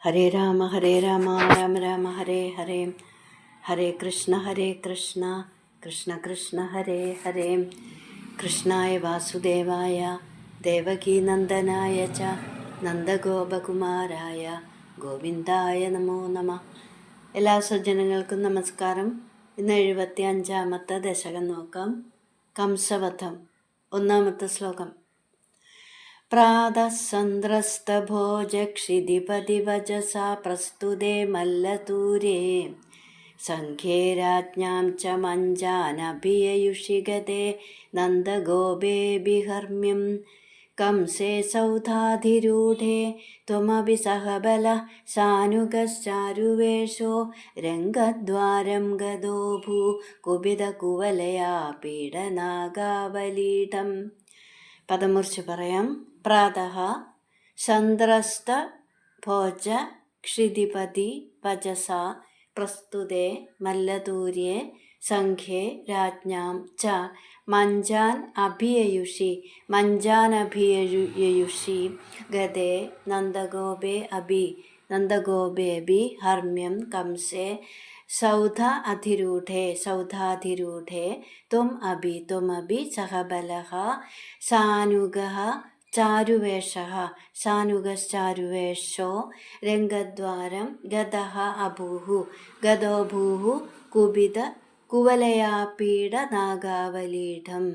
ഹരേ രാമ രാമ രാമ ഹരേ ഹരേ. ഹരേ കൃഷ്ണ കൃഷ്ണ കൃഷ്ണ ഹരേ ഹരേ. കൃഷ്ണായ വാസുദേവായ ദേവകീനന്ദനായ ച നന്ദഗോപകുമാരായ ഗോവിന്ദായ നമോ നമ. എല്ലാ സജ്ജനങ്ങൾക്കും നമസ്കാരം. ഇന്ന് 75-ാമത്തെ ദശകം നോക്കാം. കംസവധം. ഒന്നാമത്തെ ശ്ലോകം. പ്രാതഃസന്ദ്രസ്തഭോജക്ഷിതിപതിവചസാ പ്രസ്തുതേ മല്ലതൂരേ സംഘേ രാജ്ഞാം ച മഞ്ജാനഭിയയുഷി ഗതേ നന്ദഗോപേഭിഹർമ്മ്യം കംസേ സൗധാധിരൂഢേ ത്വമപി സഹബല സാനുഗശ്ചാരുവേഷോ രംഗദ്വാരം ഗതോ ഭൂ കുപിതകുവലയാ പീഡനാഗാവലീഠം. പദം മുറിച്ച് പറയാം. പ്രാതഃ സന്ദ്രസ്ത ഭോജ ക്ഷിതിപതി വചസാ പ്രസ്തുതേ മല്ലതൂര്യേ സംഘേ രാജ്ഞാം ച മഞ്ജാനഭിയയുഷി ഗതേ നന്ദഗോപേഭി ഹർമ്മ്യം കംസേ സൗധാധിരൂഢേ ത്വമപി സഹബലഃ സാനുഗഃ ചാരുവേഷോ രംഗദ്വാരം ഗതോ ഭൂഃ കുപിത കുവലയാപീഡ നാഗാവലീഠം.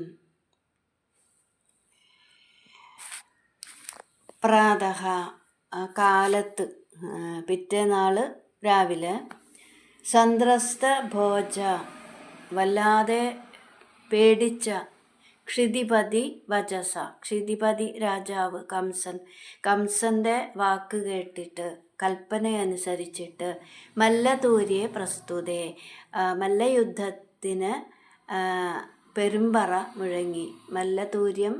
പ്രാതഃ കാലത്ത്, പിറ്റേനാള് രാവിലെ. സന്ത്രസ്ത ഭോജ വല്ലാതെ പേടിച്ച, ക്ഷിതിപതി വചസ ക്ഷിതിപതി രാജാവ് കംസന്റെ വാക്ക് കേട്ടിട്ട്, കൽപ്പനയനുസരിച്ചിട്ട്, മല്ലതൂര്യെ പ്രസ്തുതേ മല്ലയുദ്ധത്തിന് പെരുമ്പറ മുഴങ്ങി. മല്ലതൂര്യം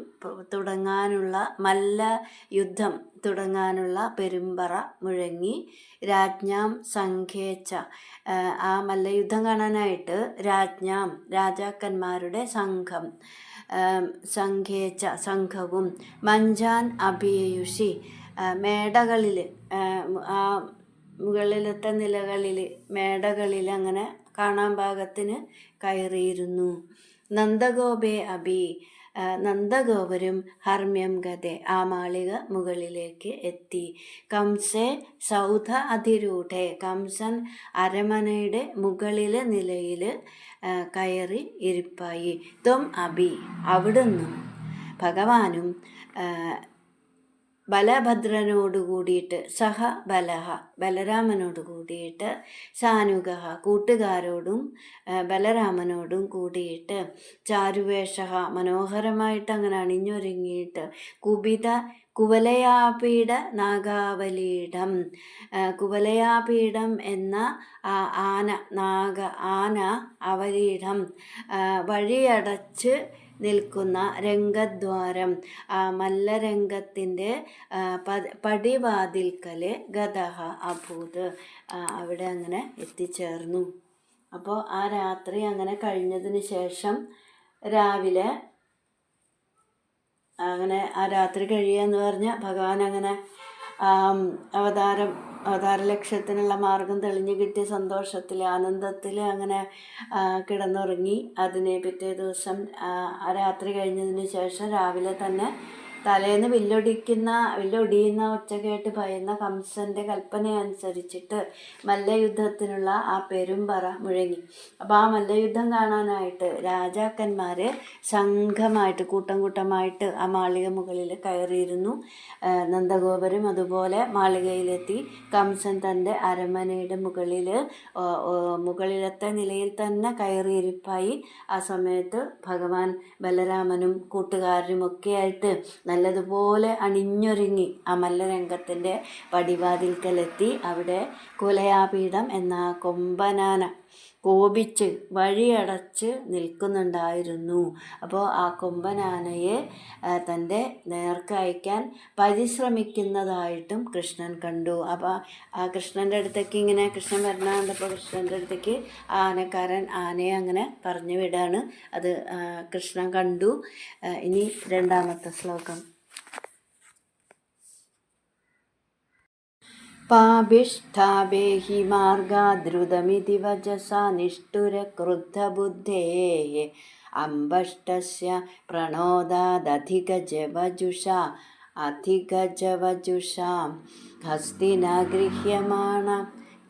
തുടങ്ങാനുള്ള, മല്ലയുദ്ധം തുടങ്ങാനുള്ള പെരുമ്പറ മുഴങ്ങി. രാജ്ഞാം സംഘേച്ച ആ മല്ലയുദ്ധം കാണാനായിട്ട് രാജാക്കന്മാരുടെ സംഘവും മഞ്ജാൻ അഭിയയുഷി മേടകളിൽ, ആ മുകളിലത്തെ നിലകളിൽ, മേടകളിൽ അങ്ങനെ കാണാൻ പാകത്തിന് കയറിയിരുന്നു. നന്ദഗോപരും ഹർമ്മ്യം ഗതേ ആ മാളിക മുകളിലേക്ക് എത്തി. കംസേ സൗധ അതിരൂഢേ കംസൻ അരമനയുടെ മുകളിലെ നിലയിൽ കയറി ഇരിപ്പായി. അവിടുന്ന് ഭഗവാനും ബലഭദ്രനോട് കൂടിയിട്ട്, ബലരാമനോട് കൂടിയിട്ട്, സാനുഗ കൂട്ടുകാരോടും ബലരാമനോടും കൂടിയിട്ട്, ചാരുവേഷ മനോഹരമായിട്ട് അങ്ങനെ അണിഞ്ഞൊരുങ്ങിയിട്ട്, കുവലയാപീഠ നാഗാവലീഠം കുവലയാപീഠം എന്ന ആന അവലീഠം വഴിയടച്ച് നിൽക്കുന്ന രംഗദ്വാരം, മല്ലരംഗത്തിൻ്റെ പടിവാതിൽക്കല് ഗതഃ അഭൂത് അവിടെ അങ്ങനെ എത്തിച്ചേർന്നു. അപ്പോൾ ആ രാത്രി അങ്ങനെ കഴിഞ്ഞതിന് ശേഷം രാവിലെ അങ്ങനെ ആ രാത്രി കഴിയുകയെന്ന് പറഞ്ഞാൽ ഭഗവാൻ അങ്ങനെ അവതാര ലക്ഷ്യത്തിനുള്ള മാർഗം തെളിഞ്ഞു കിട്ടിയ സന്തോഷത്തിൽ, ആനന്ദത്തിൽ അങ്ങനെ കിടന്നുറങ്ങി. അതിന് പിറ്റേ ദിവസം രാത്രി കഴിഞ്ഞതിന് ശേഷം രാവിലെ തന്നെ തലേന്ന് വില്ലൊടിയുന്ന ഒച്ച കേട്ട് ഭയന്ന കംസന്റെ കൽപ്പനയനുസരിച്ചിട്ട് മല്ലയുദ്ധത്തിനുള്ള ആ പെരുമ്പറ മുഴങ്ങി. അപ്പോൾ ആ മല്ലയുദ്ധം കാണാനായിട്ട് രാജാക്കന്മാർ സംഘമായിട്ട്, കൂട്ടമായിട്ട് ആ മാളിക മുകളിൽ കയറിയിരുന്നു. നന്ദഗോപരും അതുപോലെ മാളികയിലെത്തി. കംസൻ തൻ്റെ അരമനയുടെ മുകളിലത്തെ നിലയിൽ തന്നെ കയറിയിരിപ്പായി. ആ സമയത്ത് ഭഗവാൻ ബലരാമനും കൂട്ടുകാരുമൊക്കെ ആയിട്ട് നല്ലതുപോലെ അണിഞ്ഞൊരുങ്ങി ആ മല്ലരംഗത്തിൻ്റെ പടിവാതിൽക്കലെത്തി. അവിടെ കുലയാപീഠം എന്ന കൊമ്പനാന കോപിച്ച് വഴിയടച്ച് നിൽക്കുന്നുണ്ടായിരുന്നു. അപ്പോൾ ആ കൊമ്പനാനയെ തൻ്റെ നേർക്ക് അയക്കാൻ പരിശ്രമിക്കുന്നതായിട്ടും കൃഷ്ണൻ കണ്ടു. അപ്പോൾ ആ കൃഷ്ണൻ്റെ അടുത്തേക്ക് ഇങ്ങനെ കൃഷ്ണൻ വരണ കണ്ടപ്പോൾ കൃഷ്ണൻ്റെ അടുത്തേക്ക് ആനക്കാരൻ ആനയെ അങ്ങനെ പറഞ്ഞു വിടാണ്. അത് കൃഷ്ണൻ കണ്ടു. ഇനി രണ്ടാമത്തെ ശ്ലോകം. പാപിഷ്ഠാഭേഹി മാർഗാദ്രുതമിതി വചസാ നിഷ്ഠുരക്രുദ്ധബുദ്ധേः അംബഷ്ടസ്യ പ്രണോദാദധിഗജവജുഷാ ഹസ്തിനാഗൃഹ്യമാണ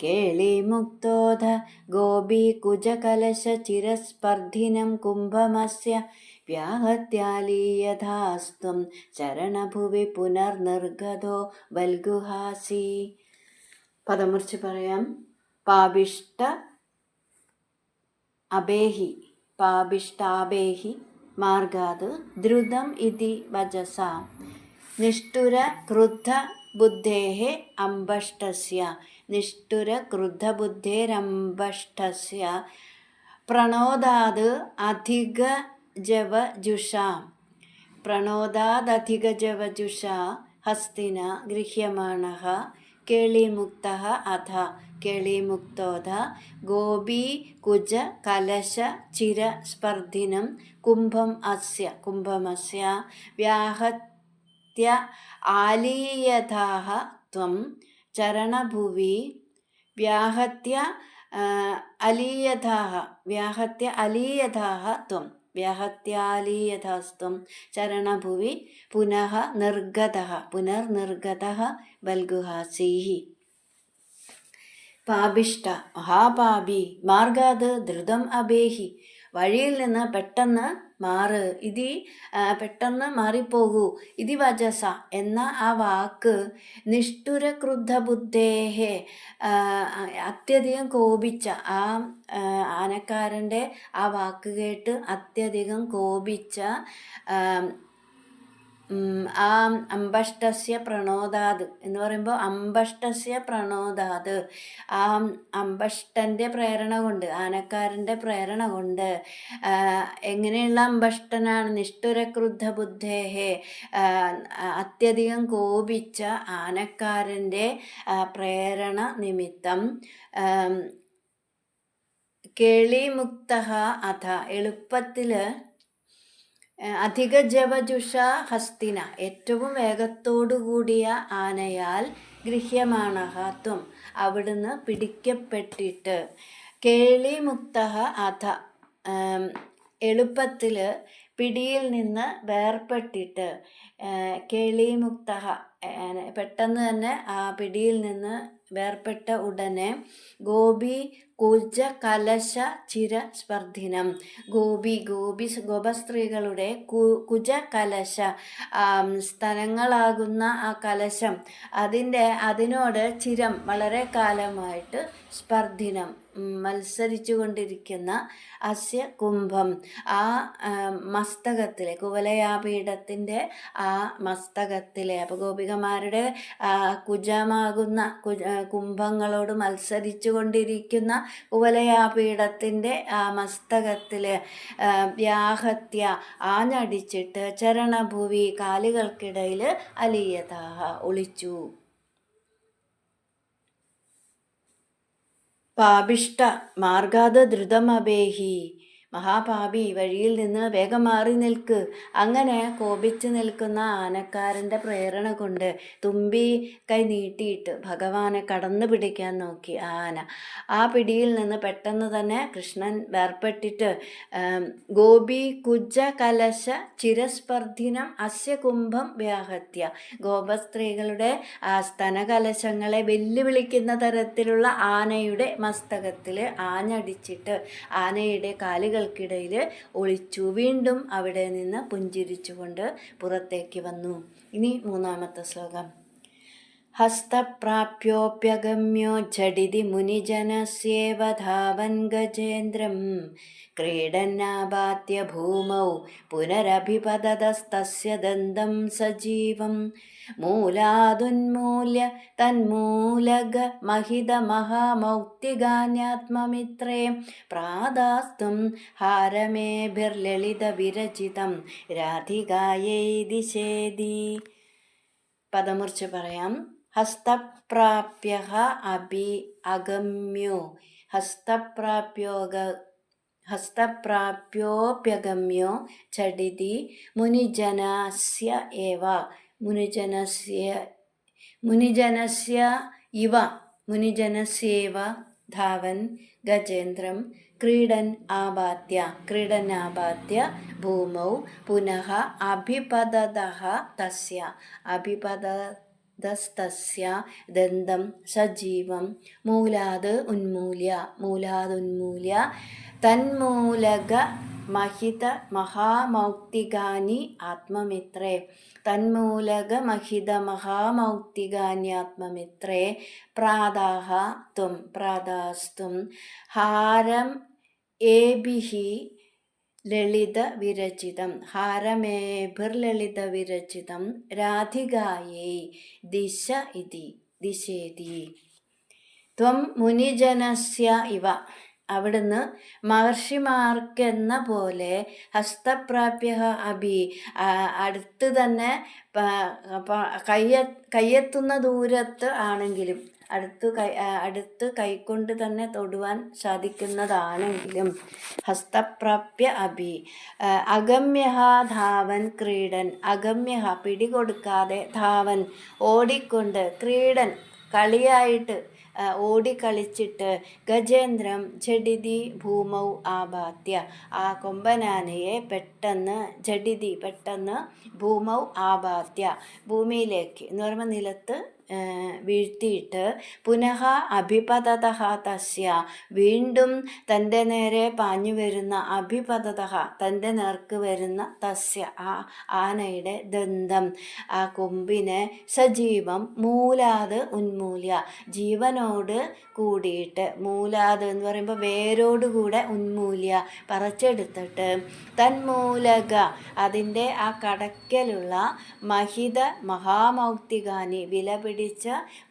കേളിമുക്തോധ ഗോപീകുജകലശചിരസ്പർദ്ധിനം കുംഭമസ്യ വ്യാഹത്യാലീയഥാസ്ത്വം ചരണഭുവി പുനർനിർഗതോ ബൽഗുഹാസി. പദം മുറിച്ച് പറയാം. പാപിഷ്ട അബേഹി പാപിഷ്ടാബേഹി മാർഗാത് ദ്രുതം ഇതി വചസ നിഷ്ഠുര ക്രുദ്ധ ബുദ്ധേഃ അംബഷ്ടസ്യ നിഷ്ഠുര ക്രുദ്ധബുദ്ധേരംബഷ്ടസ്യ പ്രണോദാത് അധിഗജവജുഷാ ഹസ്തിന ഗൃഹ്യമാണഃ കേളിമുക്തഃ അഥ കേളിമുക്തോധ ഗോപീകുജകലശചിരസ്പർദ്ധിനം കുംഭമസ്യ വ്യാഹത്യ ആലീയഥാഃ ത്വം ചരണഭുവി വ്യാഹത്യ അലീയഥാസ്ത്വം ചരണഭുവി പുനർനിർഗതഃ ബൽഗുഹാസീഃ. പാപിഷ്ട മഹാപാപി മാർഗാത് ദ്രുതം അബേഹി വഴിയിൽ നിന്ന് പെട്ടെന്ന് മാറ്, ഇതി പെട്ടെന്ന് മാറിപ്പോകൂ, ഇതി വചസ എന്ന ആ വാക്ക് നിഷ്ഠുര ക്രുദ്ധബുദ്ധേഃ അത്യധികം കോപിച്ച ആ ആനക്കാരൻ്റെ ആ വാക്ക് കേട്ട് അത്യധികം കോപിച്ച ആ അംബഷ്ടസ്യ പ്രണോദാത് എന്ന് പറയുമ്പോൾ അംബഷ്ടസ്യ പ്രണോദാത് ആ അംബഷ്ടൻ്റെ പ്രേരണ കൊണ്ട് ആനക്കാരൻ്റെ പ്രേരണ കൊണ്ട് എങ്ങനെയുള്ള അംബഷ്ടനാണ്? നിഷ്ഠുരക്രുദ്ധ ബുദ്ധേഃ അത്യധികം കോപിച്ച ആനക്കാരൻ്റെ പ്രേരണ നിമിത്തം കേളിമുക്തഃ അഥ എളുപ്പത്തിൽ അധികജവജുഷ ഹസ്തിന ഏറ്റവും വേഗത്തോടുകൂടിയ ആനയാൽ ഗൃഹ്യമാണഃ ത്വം അവിടുന്ന് പിടിക്കപ്പെട്ടിട്ട് കേളിമുക്തഃ അഥ എളുപ്പത്തിൽ പിടിയിൽ നിന്ന് വേർപ്പെട്ടിട്ട് കേളിമുക്തഃ പെട്ടെന്ന് തന്നെ ആ പിടിയിൽ നിന്ന് വേർപ്പെട്ട ഉടനെ ഗോപീകുജകലശചിരസ്പർദ്ധിനം ഗോപസ്ത്രീകളുടെ കുജകലശ സ്ഥലങ്ങളാകുന്ന ആ കലശം അതിനോട് ചിരം വളരെ കാലമായിട്ട് സ്പർദ്ധിനം മത്സരിച്ചു കൊണ്ടിരിക്കുന്ന അസ്യ കുംഭം ആ മസ്തകത്തിലെ കുവലയാപീഠത്തിൻ്റെ ആ മസ്തകത്തിലെ അപ്പോൾ ഗോപികമാരുടെ കുജമാകുന്ന കുംഭങ്ങളോട് മത്സരിച്ചു കൊണ്ടിരിക്കുന്ന കുവലയാപീഠത്തിൻ്റെ ആ മസ്തകത്തിൽ വ്യാഹത്യ ആഞ്ഞടിച്ചിട്ട് ചരണഭൂവി കാലുകൾക്കിടയിൽ അലീയതാഹ ഒളിച്ചു. പാപിഷ്ട മാർഗാത് ദ്രുതമബേഹി മഹാപാപി വഴിയിൽ നിന്ന് വേഗം മാറി നിൽക്ക്. അങ്ങനെ കോപിച്ചു നിൽക്കുന്ന ആനക്കാരൻ്റെ പ്രേരണ കൊണ്ട് തുമ്പി കൈ നീട്ടിയിട്ട് ഭഗവാനെ കടന്നു പിടിക്കാൻ നോക്കി ആന. ആ പിടിയിൽ നിന്ന് പെട്ടെന്ന് തന്നെ കൃഷ്ണൻ വേർപ്പെട്ടിട്ട് ഗോപി കുജ കലശ ചിരസ്പർദ്ധിനം അസ്യ കുംഭം വ്യാഹത്യ ഗോപസ്ത്രീകളുടെ ആ സ്തനകലശങ്ങളെ വെല്ലുവിളിക്കുന്ന തരത്തിലുള്ള ആനയുടെ മസ്തകത്തിൽ ആഞ്ഞടിച്ചിട്ട് ആനയുടെ കാലുകൾക്കിടയിൽ ഒളിച്ചു. വീണ്ടും അവിടെ നിന്ന് പുഞ്ചിരിച്ചുകൊണ്ട് പുറത്തേക്ക് വന്നു. ഇനി മൂന്നാമത്തെ ശ്ലോകം. ഹസ്തപ്രാപ്യോപ്യഗമ്യോ ഝടിതി മുനിജനസ്യേവ ധാവൻ ഗജേന്ദ്രം ക്രീഡന്നാപാത്യ ഭൂമൗ പുനരഭിപതതസ്തസ്യ ദന്തം സജീവം മൂലാദുന്മൂല്യ തന്മൂലഗ മഹിതമഹാമൗക്തികാന്യാത്മമിത്രേ പ്രാദാസ്തും ഹാരമേഭിർലളിതവിരചിതം രാധികായൈ ദിശേതി. പദമുറിച്ച് പറയാം. ഹസ്തപ്രാപ്യഃ അഭി അഗമ്യോ ഹസ്തപ്രാപ്യോപ്യഗമ്യോ ഝടിതി മുനിജനസ്യ ഇവ മുനിജനസ്യേവ ധാവൻ ഗജേന്ദ്രം ക്രീഡന്നാപാത്യ ഭൂമൗ പുനഃ അഭിപതതഃ തസ്യ ദന്തം സജീവം മൂലാത് ഉന്മൂല്യ തന്മൂലക മഹിത മഹാമൗക്തികാനി ആത്മമിത്രേ പ്രാതാസ്തും ഹാരം ഏഭിഃ ലളിതവിരചിതം രാധികായൈ ദിശേതി ത്വം മുനിജനസ്യ ഇവ അവിടുന്ന് മഹർഷിമാർക്കെന്ന പോലെ ഹസ്തപ്രാപ്യ അഭി അടുത്ത് തന്നെ കയ്യെത്തുന്ന ദൂരത്ത് ആണെങ്കിലും അടുത്ത് കൈകൊണ്ട് തന്നെ തൊടുവാൻ സാധിക്കുന്നതാണെങ്കിലും ഹസ്തപ്രാപ്യ അഭി അഗമ്യ ധാവൻ ക്രീഡൻ പിടികൊടുക്കാതെ ധാവൻ ഓടിക്കൊണ്ട് ക്രീഡൻ കളിയായിട്ട് ഓടിക്കളിച്ചിട്ട് ഗജേന്ദ്രം ജഡിതി ഭൂമൗ ആപാത്യ ആ കൊമ്പനാനയെ പെട്ടെന്ന് ഭൂമൗ ആപാത്യ ഭൂമിയിലേക്ക് എന്ന് പറയുമ്പോൾ നിലത്ത് വീഴ്ത്തിയിട്ട് പുനഃ അഭിപതതഃ തസ്യ വീണ്ടും തൻ്റെ നേരെ പാഞ്ഞു വരുന്ന തൻ്റെ നേർക്ക് വരുന്ന തസ്യ ആ ആനയുടെ ദന്തം ആ കൊമ്പിനെ സജീവം മൂലാത് ഉന്മൂല്യ ജീവനോട് കൂടിയിട്ട് മൂലാത് എന്ന് പറയുമ്പോൾ വേരോടുകൂടെ ഉന്മൂല്യ പറിച്ചെടുത്തിട്ട് തന്മൂലക അതിൻ്റെ ആ കടക്കലുള്ള മഹാമൗക്തികാനി വില പിടിച്ച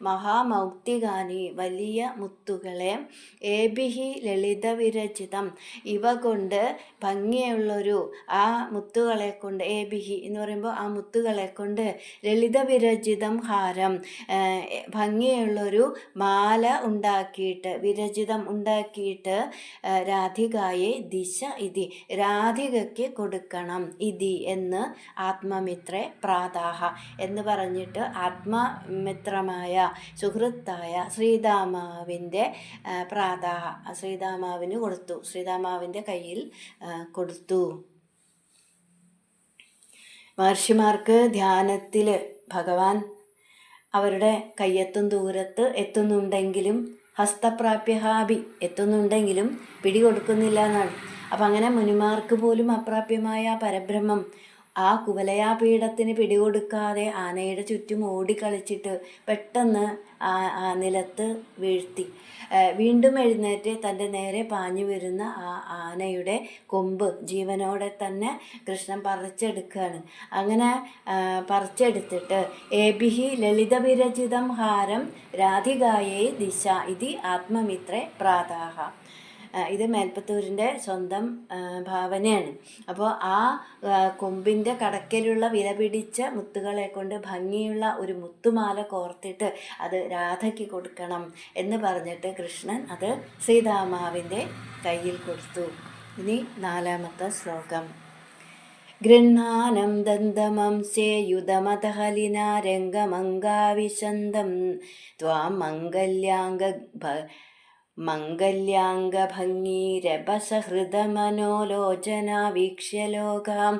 മഹാമൗക്തികാനി വലിയ മുത്തുകളെ ഏഭിഹി ലളിതവിരചിതം ഇവ കൊണ്ട് ഭംഗിയുള്ളൊരു ആ മുത്തുകളെ കൊണ്ട് ഏഭിഹി എന്ന് പറയുമ്പോൾ ആ മുത്തുകളെ കൊണ്ട് ലളിതവിരചിതം ഹാരം ഭംഗിയുള്ളൊരു മാല വിരചിതം ഉണ്ടാക്കിയിട്ട് രാധികായെ രാധികയ്ക്ക് കൊടുക്കണം എന്ന് ആത്മമിത്രേ പ്രാതാഹ എന്ന് പറഞ്ഞിട്ട് ആത്മമിത്രമായ സുഹൃത്തായ ശ്രീദാമാവിൻ്റെ ശ്രീദാമാവിന് കൊടുത്തു, ശ്രീദാമാവിൻ്റെ കയ്യിൽ കൊടുത്തു. മഹർഷിമാർക്ക് ധ്യാനത്തിൽ ഭഗവാൻ അവരുടെ കയ്യെത്തും ദൂരത്ത് എത്തുന്നുണ്ടെങ്കിലും ഹസ്തപ്രാപ്യഹാഭി എത്തുന്നുണ്ടെങ്കിലും പിടികൊടുക്കുന്നില്ല എന്നാണ്. അപ്പം അങ്ങനെ മുനിമാർക്ക് പോലും അപ്രാപ്യമായ പരബ്രഹ്മം ആ കുവലയാപീഠത്തിന് പിടികൊടുക്കാതെ ആനയുടെ ചുറ്റും ഓടിക്കളിച്ചിട്ട് പെട്ടെന്ന് ആ നിലത്ത് വീഴ്ത്തി. വീണ്ടും എഴുന്നേറ്റ് തൻ്റെ നേരെ പാഞ്ഞു വരുന്ന ആ ആനയുടെ കൊമ്പ് ജീവനോടെ തന്നെ കൃഷ്ണൻ പറിച്ചെടുക്കുകയാണ്. അങ്ങനെ പറിച്ചെടുത്തിട്ട് ഏഭിഹി ലളിതവിരചിതം ഹാരം രാധികായൈ ദിശ ഇതി ആത്മമിത്രേ പ്രാതാഹ. ഇത് മേൽപ്പത്തൂരിൻ്റെ സ്വന്തം ഭാവനയാണ്. അപ്പോൾ ആ കൊമ്പിൻ്റെ കടക്കലുള്ള വിലപിടിച്ച മുത്തുകളെ കൊണ്ട് ഭംഗിയുള്ള ഒരു മുത്തുമാല കോർത്തിട്ട് അത് രാധയ്ക്ക് കൊടുക്കണം എന്ന് പറഞ്ഞിട്ട് കൃഷ്ണൻ അത് ശ്രീദാമാവിൻ്റെ കയ്യിൽ കൊടുത്തു. ഇനി 4ാമത്തെ ശ്ലോകം. ഗൃഹാനം ദന്തമംസേ യുധമതഹലിനാ രംഗമംഗാവിശന്തം ത്വാം മംഗല്യാംഗഭംഗീരഭസഹൃദമനോലോചന വീക്ഷ്യ ലോകാം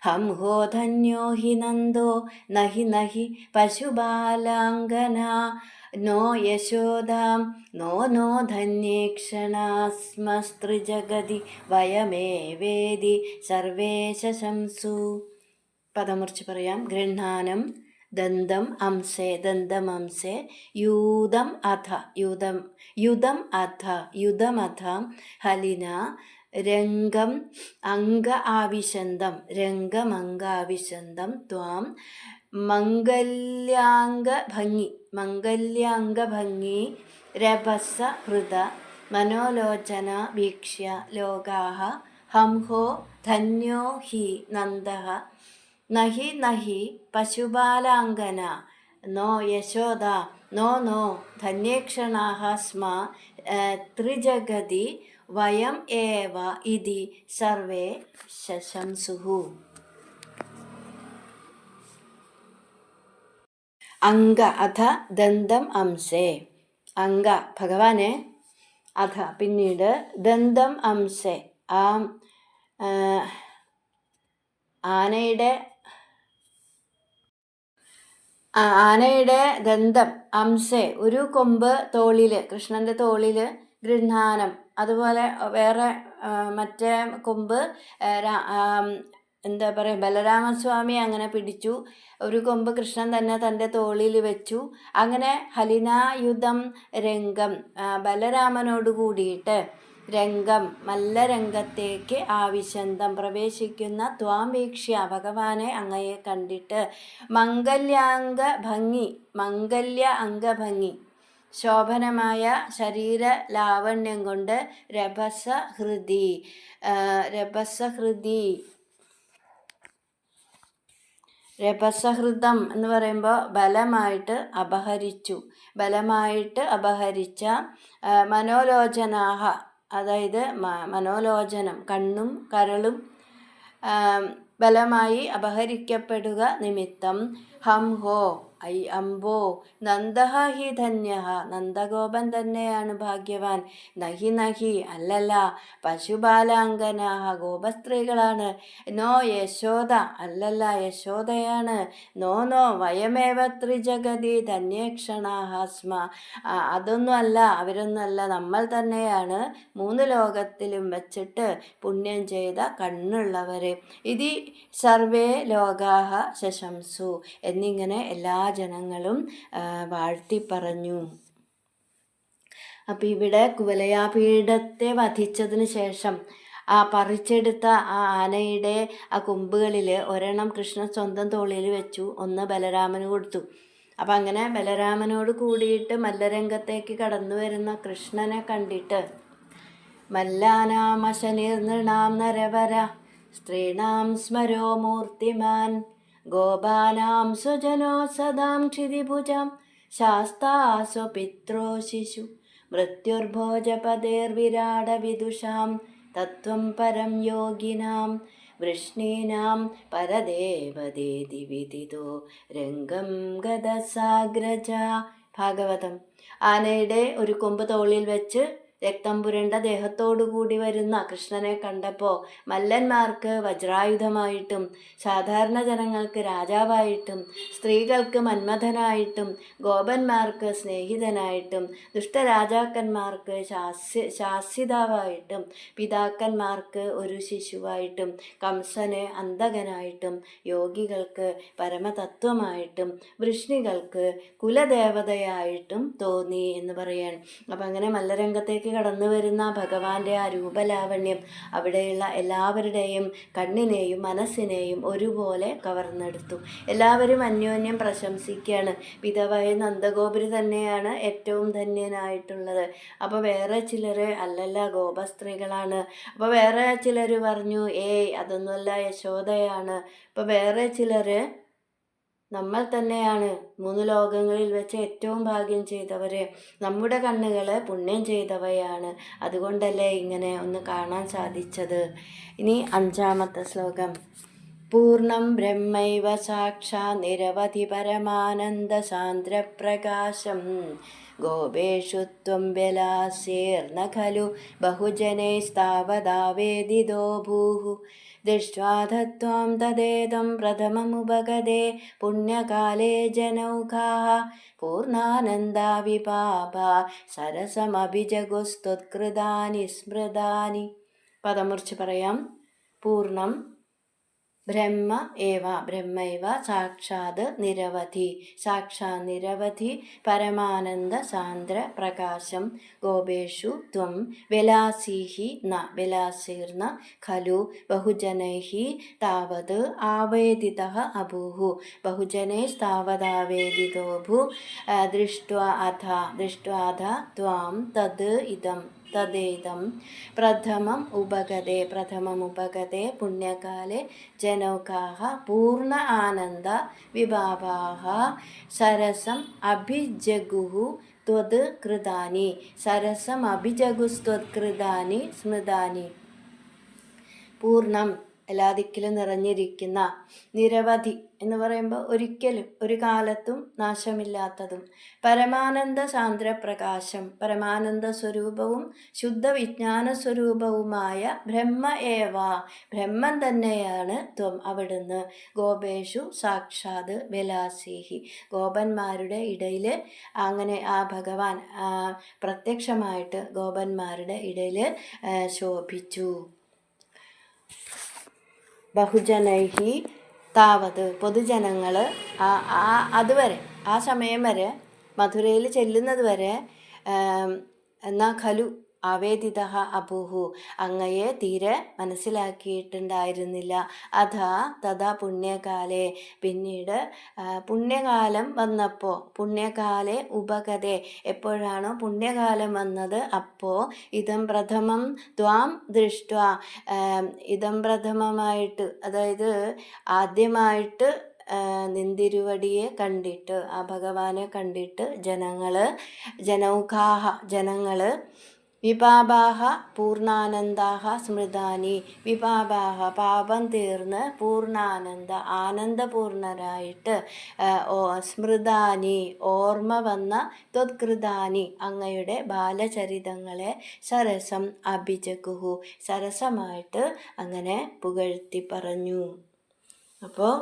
ഹംഹോ ധന്യോ ഹി നന്ദോ നഹി പശുബാലാംഗനാ നോ യശോദാം നോ ധന്യേക്ഷണാസ്മസ്തൃജഗതി വയമേവേദി സർവേശ ശംസു. പദമുറിച്ച് പറയാം. ഗൃഹാനം ദന്തം അംസേ യൂതം അധ ഹലിന രംഗം അംഗാവിശന്തം ത്വാം മംഗല്യാംഗഭംഗി രഭസ ഹൃദ മനോലോചന വീക്ഷ്യ ലോകാഃ ഹംഹോ ധന്യോ ഹി നന്ദഃ നഹി പശുപാലാംഗന നോ യശോദ നോ ധന്യേക്ഷണാഃ സ്മ ത്രിജഗതി വയം ഏവ ഇതി സർവേ ശശംസുഃ. അംഗ അധ ദന്തം അംസേ. അംഗ ഭഗവാനെ, അധ പിന്നീട്, ദന്തം അംസേ ആ ആനയുടെ ദന്തം അംസെ ഒരു കൊമ്പ് തോളിൽ, കൃഷ്ണന്റെ തോളിൽ ഗൃഹാനം, അതുപോലെ വേറെ മറ്റേ കൊമ്പ് എന്താ പറയുക, ബലരാമസ്വാമി അങ്ങനെ പിടിച്ചു. ഒരു കൊമ്പ് കൃഷ്ണൻ തന്നെ തൻ്റെ തോളിൽ വെച്ചു. അങ്ങനെ ഹലിനായുധം രംഗം, ബലരാമനോട് കൂടിയിട്ട് രംഗം മല്ലരംഗത്തേക്ക് ആവിശന്തം പ്രവേശിക്കുന്ന ത്വാം വീക്ഷ്യ ഭഗവാനെ അങ്ങയെ കണ്ടിട്ട് മംഗല്യാംഗ ഭംഗി, മംഗല്യ അംഗഭംഗി, ശോഭനമായ ശരീര ലാവണ്യം കൊണ്ട് രഭസഹൃദി, രഭസഹൃദം എന്ന് പറയുമ്പോൾ ബലമായിട്ട് അപഹരിച്ച മനോലോചനാഹ, അതായത് മനോലോചനം കണ്ണും കരളും ബലമായി അപഹരിക്കപ്പെടുക നിമിത്തം ഹം ഹോ അമ്പോ നന്ദഹ ഹി ധന്യ, നന്ദഗോപൻ തന്നെയാണ് ഭാഗ്യവാൻ. നഹി അല്ലല്ല, പശുബാലാംഗനാഹ, ഗോപസ്ത്രീകളാണ്. നോ യശോദ, അല്ലല്ല യശോദയാണ്. നോ വയമേവ ത്രിജഗതി ധന്യേക്ഷണാഹ സ്മ, അതൊന്നും അല്ല, അവരൊന്നും അല്ല, നമ്മൾ തന്നെയാണ് 3 ലോകത്തിലും വച്ചിട്ട് പുണ്യം ചെയ്ത കണ്ണുള്ളവരെ. ഇതി സർവേ ലോകാഹ ശശംസു, എന്നിങ്ങനെ എല്ലാ ജനങ്ങളും വാഴ്ത്തി പറഞ്ഞു. അപ്പം ഇവിടെ കുവലയാപീഠത്തെ വധിച്ചതിന് ശേഷം പറിച്ചെടുത്ത ആ ആനയുടെ ആ കൊമ്പുകളിൽ ഒരെണ്ണം കൃഷ്ണൻ സ്വന്തം തോളിൽ വെച്ചു, ഒന്ന് ബലരാമന് കൊടുത്തു. അപ്പം അങ്ങനെ ബലരാമനോട് കൂടിയിട്ട് മല്ലരംഗത്തേക്ക് കടന്നു വരുന്ന കൃഷ്ണനെ കണ്ടിട്ട് മല്ലാനാമശനിർനൃണാം നരവര സ്ത്രീണാം സ്മരോ മൂർത്തിമാൻ ഗോപാനാം സുജനോ സദാം ക്ഷിതിഭുജാം ശാസ്താസു പിത്രോ ശിശു മൃത്യുർഭോജപദേർവിരാടവിദുഷാം തത്വം പരം യോഗിനാം വൃഷ്ണീനാം പരദേവദേതി വിദിതോ രംഗം ഗതസാഗ്രജ. ഭാഗവതം. ആനയുടെ ഒരു കൊമ്പ് തോളിൽ വെച്ച് രക്തം പുരണ്ട ദേഹത്തോടുകൂടി വരുന്ന കൃഷ്ണനെ കണ്ടപ്പോൾ മല്ലന്മാർക്ക് വജ്രായുധമായിട്ടും സാധാരണ ജനങ്ങൾക്ക് രാജാവായിട്ടും സ്ത്രീകൾക്ക് മന്മഥനായിട്ടും ഗോപന്മാർക്ക് സ്നേഹിതനായിട്ടും ദുഷ്ടരാജാക്കന്മാർക്ക് ശാസിതാവായിട്ടും പിതാക്കന്മാർക്ക് ഒരു ശിശുവായിട്ടും കംസന് അന്തകനായിട്ടും യോഗികൾക്ക് പരമതത്വമായിട്ടും വൃഷ്ണികൾക്ക് കുലദേവതയായിട്ടും തോന്നി എന്ന് പറയാൻ. അപ്പം അങ്ങനെ മല്ലരംഗത്തേക്ക് കടന്നു വരുന്ന ഭഗവാന്റെ ആ രൂപലാവണ്യം അവിടെയുള്ള എല്ലാവരുടെയും കണ്ണിനെയും മനസ്സിനെയും ഒരുപോലെ കവർന്നെടുത്തു. എല്ലാവരും അന്യോന്യം പ്രശംസിക്കുകയാണ്. പിതാവായ നന്ദഗോപുരി തന്നെയാണ് ഏറ്റവും ധന്യനായിട്ടുള്ളത്. അപ്പോൾ വേറെ ചിലർ അല്ലല്ല ഗോപസ്ത്രീകളാണ്. അപ്പോൾ വേറെ ചിലർ പറഞ്ഞു അതൊന്നുമല്ല യശോദയാണ്. അപ്പോൾ വേറെ ചിലർ നമ്മൾ തന്നെയാണ് 3 ലോകങ്ങളിൽ വെച്ച് ഏറ്റവും ഭാഗ്യം ചെയ്തവർ, നമ്മുടെ കണ്ണുകൾ പുണ്യം ചെയ്തവയാണ്, അതുകൊണ്ടല്ലേ ഇങ്ങനെ ഒന്ന് കാണാൻ സാധിച്ചത്. ഇനി 5ാമത്തെ ശ്ലോകം. പൂർണ്ണം ബ്രഹ്മൈവ സാക്ഷാ നിരവധി പരമാനന്ദ സാന്ദ്രപ്രകാശം ഗോപേഷു ത്വം ബലാസ്യേർന ഖലു ബഹുജനൈസ്താവതാവേദിതോ ഭൂഃ ദൃഷ്ട്വാ തദേദം പ്രഥമമുപഗതേ പുണ്യകാലേ ജനൗഘാഃ പൂർണ്ണാനന്ദാ വിപാപ സരസമഭിജഗുസ്ത്വത്കൃതാനി സ്മൃതാനി. പദമുറിച്ച് പറയാം. പൂർണ്ണം ബ്രഹ്മൈവ സാക്ഷാത് നിരവധി പരമാനന്ദ സാന്ദ്ര പ്രകാശം ഗോപേഷു ത്വം വിലാസീർന ഖലു ബഹുജനൈഃ താവത് ആവേദിതഃ അഭൂഃ ബഹുജനൈസ്താവതാവേദിതോ ഭൂഃ ദൃഷ്ട്വാധ ത്വാം തദേദം പ്രഥമം ഉപഗതേ പുണ്യകാലേ ജനൗഘാഃ പൂർണ്ണ ആനന്ദ വിഭാവാഃ സരസം അഭിജഗുഃ ത്വത്കൃതാനി സ്മൃതാനി. പൂർണ്ണം എല്ലാ ദിക്കിലും നിറഞ്ഞിരിക്കുന്ന, നിരവധി എന്ന് പറയുമ്പോൾ ഒരിക്കലും ഒരു കാലത്തും നാശമില്ലാത്തതും, പരമാനന്ദ സാന്ദ്രപ്രകാശം, പരമാനന്ദ സ്വരൂപവും ശുദ്ധ വിജ്ഞാന സ്വരൂപവുമായ ബ്രഹ്മ ഏവ, ബ്രഹ്മം തന്നെയാണ് ത്വം അവിടുന്ന്, ഗോപേഷു സാക്ഷാത് വിലാസിഹി, ഗോപന്മാരുടെ ഇടയിൽ അങ്ങനെ ആ ഭഗവാൻ പ്രത്യക്ഷമായിട്ട് ഗോപന്മാരുടെ ഇടയിൽ ശോഭിച്ചു. ബഹുജനൈഹി താവത്, പൊതുജനങ്ങൾ അതുവരെ, ആ സമയം വരെ, മധുരയിൽ ചെല്ലുന്നത് വരെ എന്നാ ഖലു ആവേദിത അഭൂഹു, അങ്ങയെ തീരെ മനസ്സിലാക്കിയിട്ടുണ്ടായിരുന്നില്ല. അഥാ തഥാ പുണ്യകാലേ, പിന്നീട് പുണ്യകാലം വന്നപ്പോൾ, പുണ്യകാലേ ഉപഗതേ, എപ്പോഴാണോ പുണ്യകാലം വന്നത് അപ്പോൾ ഇതം പ്രഥമം ത്വാം ദൃഷ്ട, ഇതം പ്രഥമമായിട്ട്, അതായത് ആദ്യമായിട്ട് നിന്തിരുവടിയെ കണ്ടിട്ട്, ആ ഭഗവാനെ കണ്ടിട്ട് ജനങ്ങൾ വിപാപാഹ പൂർണ്ണാനന്ദാഹ സ്മൃതാനി, വിപാപാഹ പാപം തീർന്ന് പൂർണ്ണാനന്ദ ആനന്ദപൂർണരായിട്ട് സ്മൃതാനി ഓർമ്മ വന്ന ത്വത്കൃതാനി അങ്ങയുടെ ബാലചരിതങ്ങളെ സരസം അഭിജകുഹു സരസമായിട്ട് അങ്ങനെ പുകഴ്ത്തി പറഞ്ഞു. അപ്പോൾ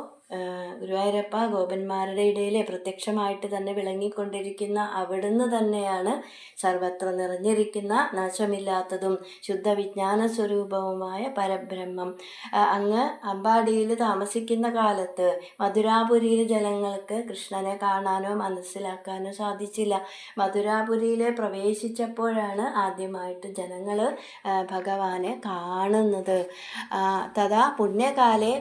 ഗുരുവായൂരപ്പ ഗോപന്മാരുടെ ഇടയിൽ പ്രത്യക്ഷമായിട്ട് തന്നെ വിളങ്ങിക്കൊണ്ടിരിക്കുന്ന അവിടുന്ന് തന്നെയാണ് സർവത്ര നിറഞ്ഞിരിക്കുന്ന നാശമില്ലാത്തതും ശുദ്ധവിജ്ഞാന സ്വരൂപവുമായ പരബ്രഹ്മം. അങ്ങ് അമ്പാടിയിൽ താമസിക്കുന്ന കാലത്ത് മധുരാപുരിയിലെ ജനങ്ങൾക്ക് കൃഷ്ണനെ കാണാനോ മനസ്സിലാക്കാനോ സാധിച്ചില്ല. മധുരാപുരിയിൽ പ്രവേശിച്ചപ്പോഴാണ് ആദ്യമായിട്ട് ജനങ്ങൾ ഭഗവാനെ കാണുന്നത്. തഥാ പുണ്യകാലേ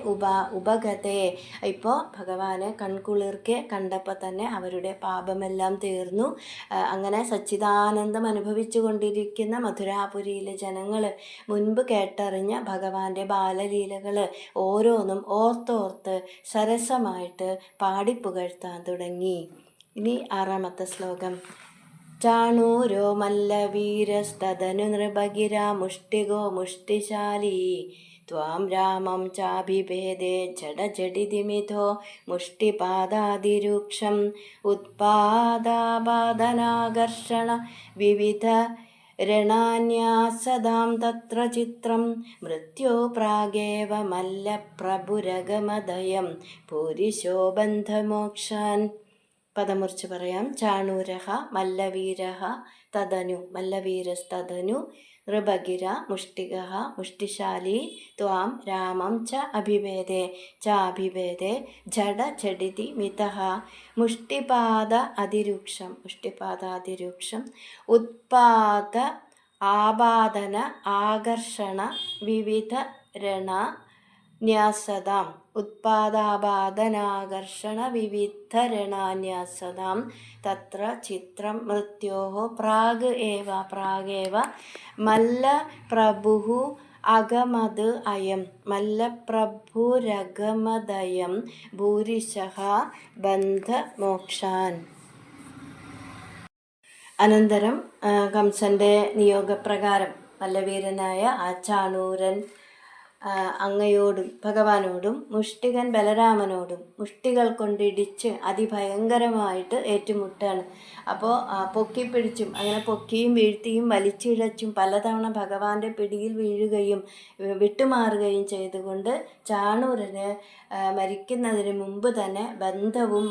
ഉപഗതേ, ഇപ്പോൾ ഭഗവാനെ കൺകുളിർക്കെ കണ്ടപ്പോൾ തന്നെ അവരുടെ പാപമെല്ലാം തീർന്നു. അങ്ങനെ സച്ചിദാനന്ദം അനുഭവിച്ചു കൊണ്ടിരിക്കുന്ന മധുരാപുരിയിലെ ജനങ്ങൾ മുൻപ് കേട്ടറിഞ്ഞ ഭഗവാന്റെ ബാലലീലകൾ ഓരോന്നും ഓർത്തോർത്ത് സരസമായിട്ട് പാടിപ്പുകഴ്ത്താൻ തുടങ്ങി. ഇനി 6ാമത്തെ ശ്ലോകം. ചാണൂരോ മല്ലവീരസ്തദനു നൃപഗിരാ മുഷ്ടികോ മുഷ്ടിശാലി ത്വാം രാമം ചാഭിഭേദേ ജഡജഡിതിമിഥോ മുഷ്ടിപാദാതിരൂക്ഷം ഉത്പാദാപാദനാകർഷണ വിവിധ രണാന്യാസദാം തത്ര ചിത്രം മൃത്യോ പ്രാഗേവ മല്ലപ്രഭുരഗമദയം പൂരിശോ ബന്ധമോക്ഷാൻ. പദമുറിച്ച് പറയാം. ചാണൂരഃ മല്ലവീരഃ തദനു, മല്ലവീരസ്തദനു നൃപഗിര മുഷ്ടികഃ മുഷ്ടിശാലി ത്വാം രാമം ച അഭിഭേദേ ചാഭിഭേദേ ജഡജഡിതി മിതഃ മുഷ്ടിപാദ അതിരൂക്ഷം ഉത്പാദ ആപാദന ആകർഷണ വിവിധ രണ ന്യാസതാം ഉത്പാദാപാദനാകർഷണ വിവിധരണാന്യാസതാം തത്ര ചിത്രം മൃത്യോഃ പ്രാഗേവ മല്ലപ്രഭുഃ അഗമത് അയം മല്ലപ്രഭുരഗമദയം ഭൂരിശഃ ബന്ധമോക്ഷാൻ. അനന്തരം കംസന്റെ നിയോഗപ്രകാരം മല്ലവീരനായ ആ ചാണൂരൻ അങ്ങയോടും ഭഗവാനോടും മുഷ്ടികൻ ബലരാമനോടും മുഷ്ടികൾ കൊണ്ടിടിച്ച് അതിഭയങ്കരമായിട്ട് ഏറ്റുമുട്ടാണ്. അപ്പോൾ പൊക്കിപ്പിടിച്ചും അങ്ങനെ പൊക്കിയും വീഴ്ത്തിയും വലിച്ചിഴച്ചും പലതവണ ഭഗവാന്റെ പിടിയിൽ വീഴുകയും വിട്ടുമാറുകയും ചെയ്തുകൊണ്ട് ചാണൂരന് മരിക്കുന്നതിന് മുമ്പ് തന്നെ ബന്ധവും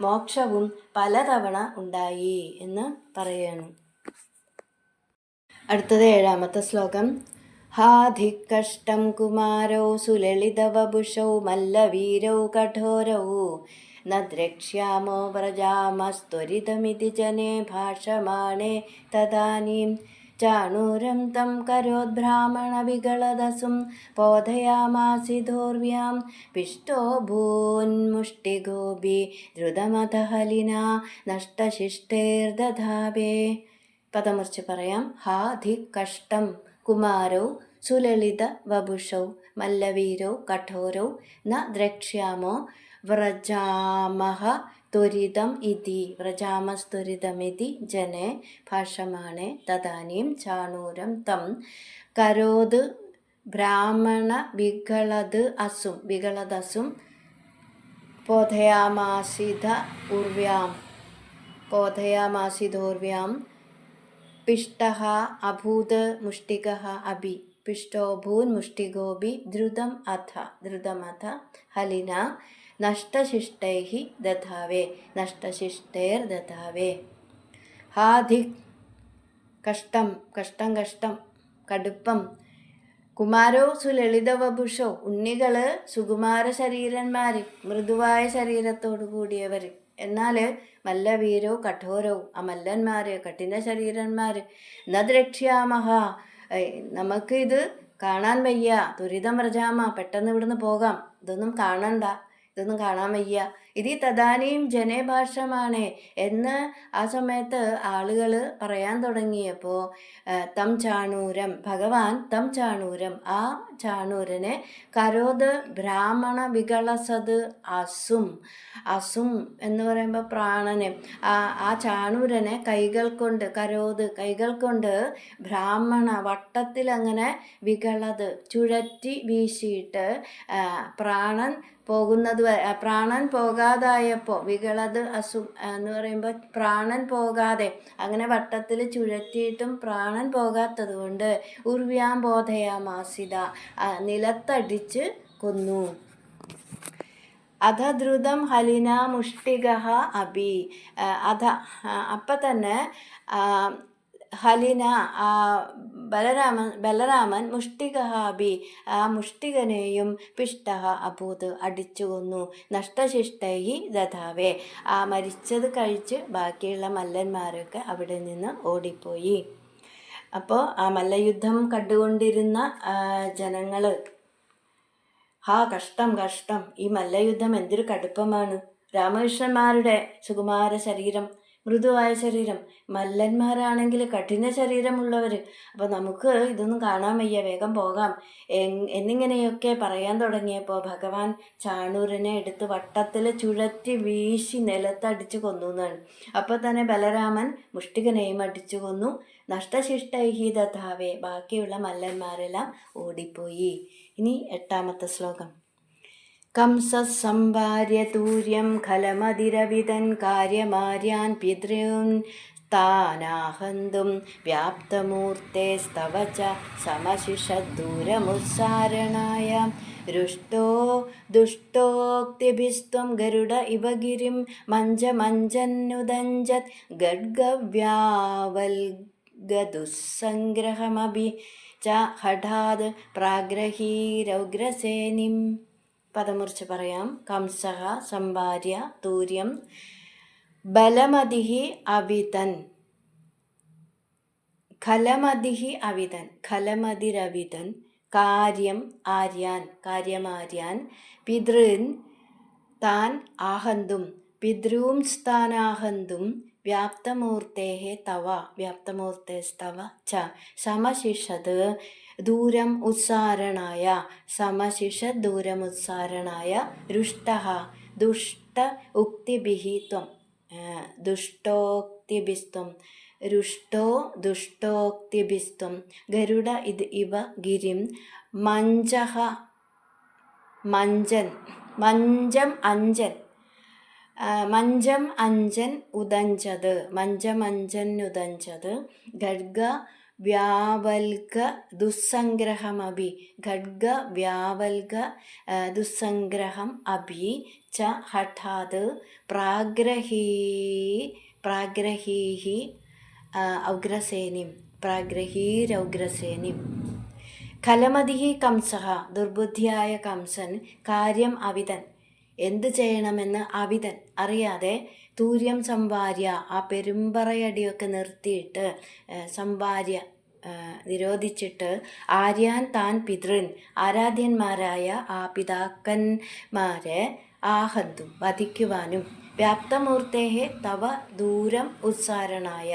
മോക്ഷവും പലതവണ ഉണ്ടായി എന്ന് പറയുന്നു. അടുത്തത് 7ാമത്തെ ശ്ലോകം. ഹാധികഷ്ടം കുമാരൗ സുലളിതവപുഷൗ മല്ലവീരൗ കഠോരൗ ന ദ്രക്ഷ്യാമോ വ്രജാമസ്ത്വരിതമിതി ജനേ ഭാഷമാണേ തദാനീം ചാണൂരം തം കരോദ്ബ്രാഹ്മണവികളദസും ബോധയാമാസിധോർവ്യാം പിഷ്ടോ ഭൂന്മുഷ്ടിഗോപി ദ്രുതമതഹലിനാ നഷ്ടശിഷ്ടേർദധാപേ. പദമുറിച്ച് പറയാം. ഹാധികഷ്ടം കുമാരൗ സുലളിത വപുഷൗ മല്ലവീരൗ കഠോരൗ ന ദ്രക്ഷ്യാമോ വ്രജാമഃ ത്വരിതം ഇതി വ്രജാമസ്ത്വരിതമിതി ജനേ ഭാഷമാണേ തദാനീം ചാണൂരം തം കരോത് ബ്രാഹ്മണ വികളദസും പോധയാമാസിതോർവ്യാം പിഷ്ടഃ അഭൂത് മുഷ്ടികഃ അഭി പിഷ്ടോഭൂൻ മുഷ്ടികോപി ധൃതമഥ ഹലിന നഷ്ടശിഷ്ടൈർദധാവേ ഹാധിക് കഷ്ടം കടുപ്പം കുമാരോ സുലളിതവപുഷോ ഉണ്ണികള് സുകുമാര ശരീരന്മാര് മൃദുവായ ശരീരത്തോടു കൂടിയവർ. എന്നാൽ മല്ലവീരോ കഠോരോ ആ മല്ലന്മാര് കഠിന ശരീരന്മാര് നദ്രക്ഷ്യാമഹ നമുക്ക് ഇത് കാണാൻ വയ്യ. ത്വരിതം വ്രജാമ പെട്ടെന്ന് ഇവിടുന്ന് പോകാം. ഇതൊന്നും കാണാൻ വയ്യ. ഇത് തദാനീം ജനേ ഭാഷമാണ് എന്ന് ആ സമയത്ത് ആളുകൾ പറയാൻ തുടങ്ങിയപ്പോൾ ഭഗവാൻ തം ചാണൂരം ആ ചാണൂരനെ കരോത് ബ്രാഹ്മണ വികളസത് അസും എന്ന് പറയുമ്പോൾ പ്രാണനെ ആ ചാണൂരനെ കൈകൾ കൊണ്ട് ബ്രാഹ്മണ വട്ടത്തിൽ അങ്ങനെ വികളത് ചുഴറ്റി വീശിയിട്ട് പ്രാണൻ പോകാതായപ്പോൾ വികളത് എന്ന് പറയുമ്പോൾ പ്രാണൻ പോകാതെ അങ്ങനെ വട്ടത്തിൽ ചുഴറ്റിയിട്ടും പ്രാണൻ പോകാത്തത് കൊണ്ട് ഉർവ്യാം ബോധയാമാസിത നിലത്തടിച്ച് കൊന്നു. ദ്രുതം ഹലിന മുഷ്ടികഃ അഭി അപ്പം തന്നെ ഹലിന ബലരാമൻ മുഷ്ടികഃ അഭി ആ മുഷ്ടികനെയും പിഷ്ടഃ അഭൂത് അടിച്ചു കൊന്നു. നഷ്ടശിഷ്ടൈ ദധാവേ ആ മരിച്ചത് കഴിച്ച് ബാക്കിയുള്ള മല്ലന്മാരൊക്കെ അവിടെ നിന്ന് ഓടിപ്പോയി. അപ്പോൾ ആ മല്ലയുദ്ധം കണ്ടുകൊണ്ടിരുന്ന ജനങ്ങൾ കഷ്ടം ഈ മല്ലയുദ്ധം എന്തൊരു കടുപ്പമാണ്. രാമകൃഷ്ണന്മാരുടെ സുകുമാര ശരീരം മൃദുവായ ശരീരം, മല്ലന്മാരാണെങ്കിൽ കഠിന ശരീരമുള്ളവർ. അപ്പോൾ നമുക്ക് ഇതൊന്നും കാണാൻ വയ്യ, വേഗം പോകാം എന്നിങ്ങനെയൊക്കെ പറയാൻ തുടങ്ങിയപ്പോൾ ഭഗവാൻ ചാണൂരനെ എടുത്ത് വട്ടത്തിൽ ചുഴറ്റി വീശി നിലത്തടിച്ചു കൊന്നു എന്നാണ്. അപ്പോൾ തന്നെ ബലരാമൻ മുഷ്ടികനെയും അടിച്ചു കൊന്നു. നഷ്ടശിഷ്ടൈഹി ദധാവേ ബാക്കിയുള്ള മല്ലന്മാരെല്ലാം ഓടിപ്പോയി. ഇനി 8ാമത്തെ ശ്ലോകം. കംസസംഭാര്യ തൂര്യം ഖലമതിരവിതൻ കാര്യമാര്യാൻ പിതॄൻ താനാഹന്തും വ്യാപ്തമൂർത്തേസ്തവ ച സമശിഷദ്ദൂരമുത്സാരണായ ദുഷ്ടോക്തിഭിസ്ത്വം ഗരുഡ ഇവ ഗിരിം മഞ്ജനുദഞ്ജത് ഗഡ്ഗവ്യാവൽഗദുസ്സംഗ്രഹമഭി ച ഹഠാത് പ്രാഗ്രഹീരൗഗ്രസേനിം. പദമുറിച്ച് പറയാം. കംസഃ സംഭാര്യ തൂര്യം ബലമതിഹി അവിതൻ ഖലമതിരവിതൻ കാര്യമാര്യാൻ പിതൃൻ താൻ ആഹന്തും പിതॄംസ്ഥാനാഹന്തും വ്യാപ്തമൂർത്തേസ്തവ ച സമശിഷത് ദൂരം ഉത്സാരണായ രുഷ്ടഃ ദുഷ്ടോക്തിഭിസ്ത്വം ഗരുഡ ഇവ ഗിരിം മഞ്ചം അഞ്ജൻ ഉദഞ്ചത് ഖഡ്ഗ വ്യാവൽക ദുസ്സംഗ്രഹമഭി ദുസ്സംഗ്രഹം അഭി ച ഹഠാത് പ്രാഗ്രഹീരൗഗ്രസേനിം. ഖലമതിഹി കംസഃ ദുർബുദ്ധിയായ കംസൻ കാര്യം അവിതൻ എന്തു ചെയ്യണമെന്ന് അവിതൻ അറിയാതെ തൂര്യം സംഭാര്യ ആ പെരുമ്പറയടിയൊക്കെ നിർത്തിയിട്ട് സംഭാര്യ നിരോധിച്ചിട്ട് ആര്യാൻ താൻ പിതൃൻ ആരാധ്യന്മാരായ ആ പിതാക്കന്മാരെ ആഹന്തും വധിക്കുവാനും വ്യാപ്തമൂർത്തേഹെ തവ ദൂരം ഉത്സാരണായ